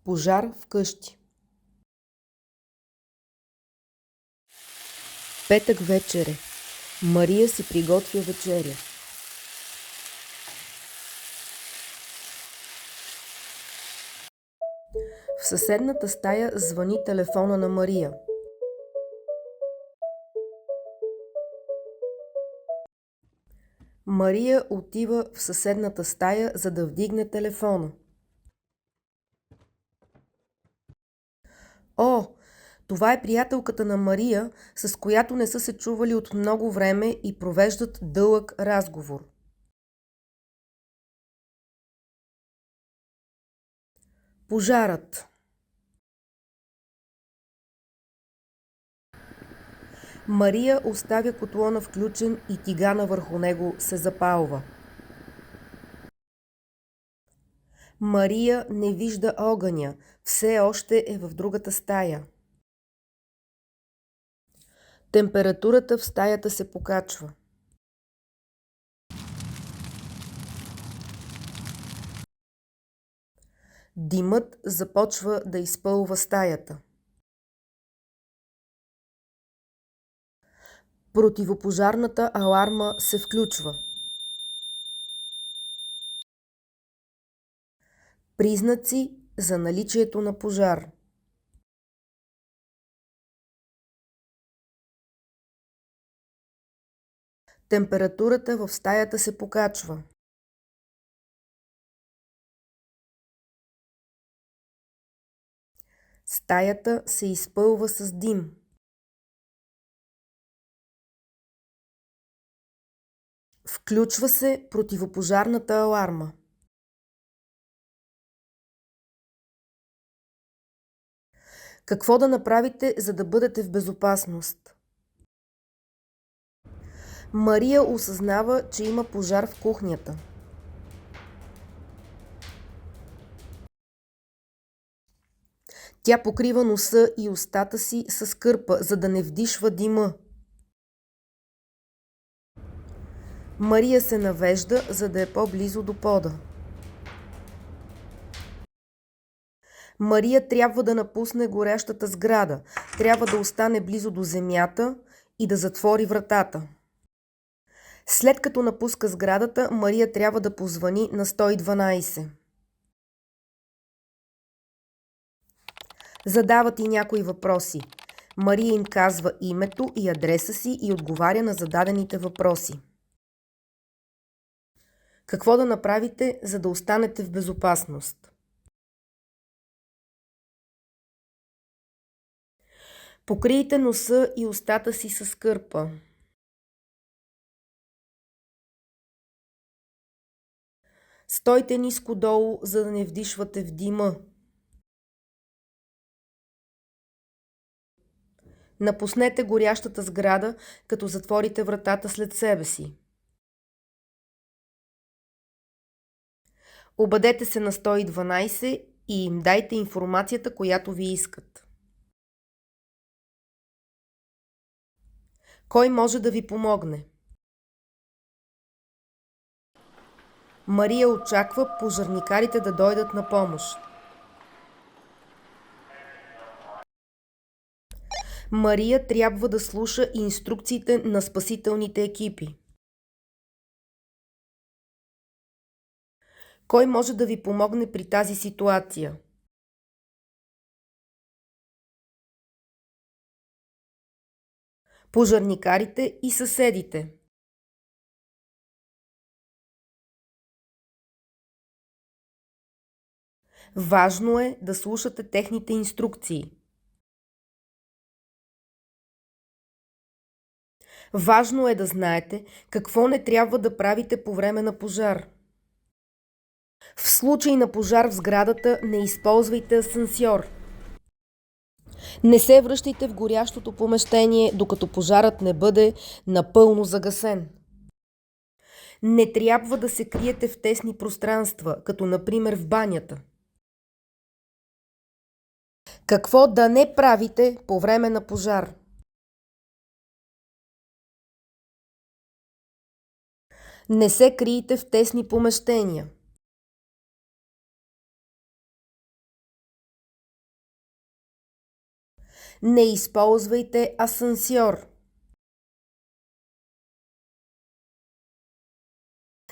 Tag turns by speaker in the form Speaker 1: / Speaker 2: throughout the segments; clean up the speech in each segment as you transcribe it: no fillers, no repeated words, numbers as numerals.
Speaker 1: Пожар в къщи. Петък вечер е. Мария си приготвя вечеря. В съседната стая звъни телефона на Мария. Мария отива в съседната стая, за да вдигне телефона. О, това е приятелката на Мария, с която не са се чували от много време и провеждат дълъг разговор. Пожарът. Мария оставя котлона включен и тигана върху него се запалва. Мария не вижда огъня, все още е в другата стая. Температурата в стаята се покачва. Димът започва да изпълва стаята. Противопожарната аларма се включва. Признаци за наличието на пожар. Температурата в стаята се покачва. Стаята се изпълва с дим. Включва се противопожарната аларма. Какво да направите, за да бъдете в безопасност? Мария осъзнава, че има пожар в кухнята. Тя покрива носа и устата си с кърпа, за да не вдишва дима. Мария се навежда, за да е по-близо до пода. Мария трябва да напусне горящата сграда, трябва да остане близо до земята и да затвори вратата. След като напуска сградата, Мария трябва да позвъни на 112. Задават и някои въпроси. Мария им казва името и адреса си и отговаря на зададените въпроси. Какво да направите, за да останете в безопасност? Покрийте носа и устата си с кърпа. Стойте ниско долу, за да не вдишвате в дима. Напуснете горящата сграда, като затворите вратата след себе си. Обадете се на 112 и им дайте информацията, която ви искат. Кой може да ви помогне? Мария очаква пожарникарите да дойдат на помощ. Мария трябва да слуша инструкциите на спасителните екипи. Кой може да ви помогне при тази ситуация? Пожарникарите и съседите. Важно е да слушате техните инструкции. Важно е да знаете какво не трябва да правите по време на пожар. В случай на пожар в сградата не използвайте асансьор. Не се връщайте в горящото помещение, докато пожарът не бъде напълно загасен. Не трябва да се криете в тесни пространства, като например в банята. Какво да не правите по време на пожар? Не се крийте в тесни помещения. Не използвайте асансьор.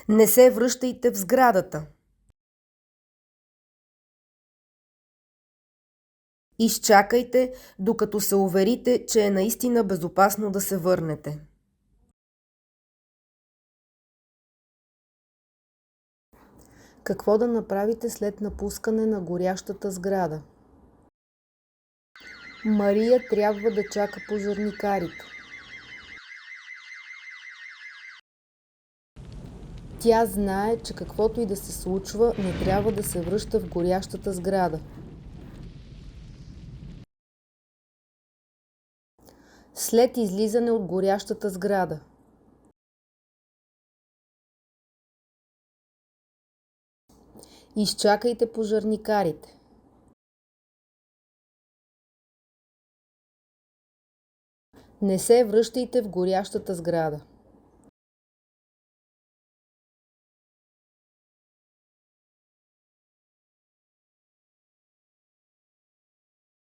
Speaker 1: Не се връщайте в сградата. Изчакайте, докато се уверите, че е наистина безопасно да се върнете. Какво да направите след напускане на горящата сграда? Мария трябва да чака пожарникарите. Тя знае, че каквото и да се случва, не трябва да се връща в горящата сграда. След излизане от горящата сграда. Изчакайте пожарникарите. Не се връщайте в горящата сграда.